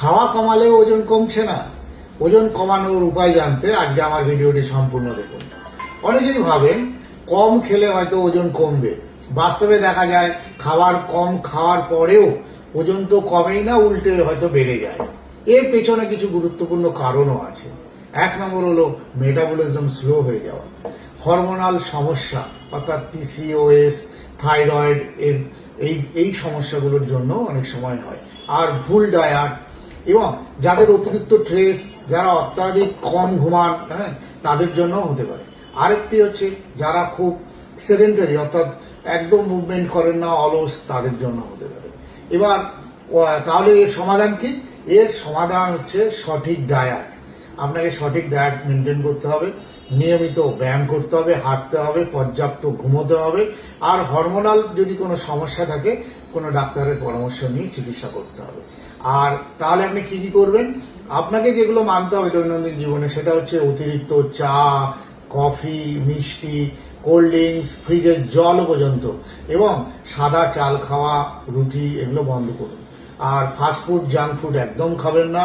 খাওয়া কমালেও ওজন কমছে না। ওজন কমানোর উপায় জানতে আজকে আমার ভিডিওটি সম্পূর্ণ দেখুন। অনেকেই ভাবেন কম খেলে হয়তো ওজন কমবে। বাস্তবে দেখা যায় খাবার কম খাওয়ার পরেও ওজন তো কমেই না, উল্টে হয়তো বেড়ে যায়। এর পেছনে কিছু গুরুত্বপূর্ণ কারণও আছে। এক নম্বর হলো মেটাবলিজম স্লো হয়ে যাওয়া, হরমোনাল সমস্যা অর্থাৎ পিসিওএস, থাইরয়েড এর এই সমস্যাগুলোর জন্য অনেক সময় হয়। আর ভুল ডায়েট এবং যাদের অতিরিক্ত স্ট্রেস, যারা অত্যাধিক কম ঘুমান, তাদের জন্য হতে পারে। আরেকটি হচ্ছে যারা খুব সেডেন্টারি অর্থাৎ একদম মুভমেন্ট করেন না, অলস, তাদের জন্য হতে পারে। এবার তাহলে এর সমাধান কি? এর সমাধান হচ্ছে সঠিক ডায়েট। আপনাকে সঠিক ডায়েট মেনটেন করতে হবে, নিয়মিত ব্যায়াম করতে হবে, হাঁটতে হবে, পর্যাপ্ত ঘুমোতে হবে, আর হরমোনাল যদি কোনো সমস্যা থাকে কোনো ডাক্তারের পরামর্শ নিয়ে চিকিৎসা করতে হবে। আর তাহলে আপনি কি কি করবেন? আপনাকে যেগুলো মানতে হবে দৈনন্দিন জীবনে সেটা হচ্ছে অতিরিক্ত চা, কফি, মিষ্টি, কোল্ড ড্রিঙ্কস, ফ্রিজের জল পর্যন্ত, এবং সাদা চাল খাওয়া, রুটি, এগুলো বন্ধ করুন। আর ফাস্টফুড, জাঙ্ক ফুড একদম খাবেন না।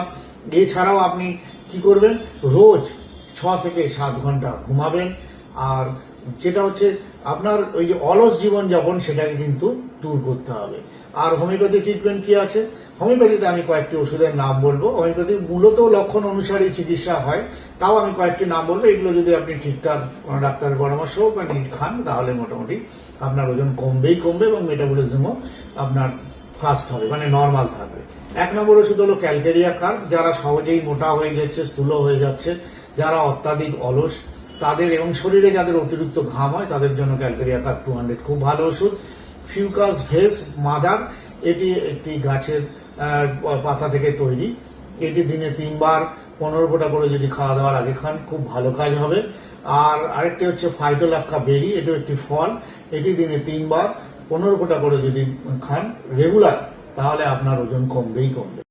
এছাড়াও আপনি কি করবেন? রোজ 6 থেকে 7 ঘন্টা ঘুমাবেন। আর যেটা হচ্ছে আপনার ওই যে অলস জীবনযাপন, সেটাকে কিন্তু দূর করতে হবে। আর হোমিওপ্যাথি ট্রিটমেন্ট কি আছে? হোমিওপ্যাথিতে আমি কয়েকটি ওষুধের নাম বলবো। হোমিওপ্যাথি মূলত লক্ষণ অনুসারে চিকিৎসা হয়, তাও আমি কয়েকটি নাম বলবো। এগুলো যদি আপনি ঠিকঠাক ডাক্তারের পরামর্শ বা নিজ খান তাহলে মোটামুটি আপনার ওজন কমবেই কমবে এবং মেটাবলিজমও আপনার ফাস্ট হবে, মানে নর্মাল থাকবে। 1 নম্বর ওষুধ হলো ক্যালকেরিয়া কার্ব। যারা সহজেই মোটা হয়ে যাচ্ছে, স্থূল হয়ে যাচ্ছে, যারা অত্যাধিক অলস তাদের, এবং শরীরে যাদের অতিরিক্ত ঘাম হয় তাদের জন্য ক্যালকেরিয়া কার্ব 200 খুব ভালো ওষুধ। ফিউকাস ভেস মাদার, এটি একটি গাছের পাতা থেকে তৈরি। এটি দিনে 3 বার 15 ফোঁটা করে যদি খাওয়া দাওয়ার আগে খান খুব ভালো কাজ হবে। আর আরেকটি হচ্ছে ফাইটোলাক্কা বেরি, এটি একটি ফল। এটি দিনে 3 বার 15 ফোঁটা করে যদি খান রেগুলার, তাহলে আপনার ওজন কমবেই কমবে।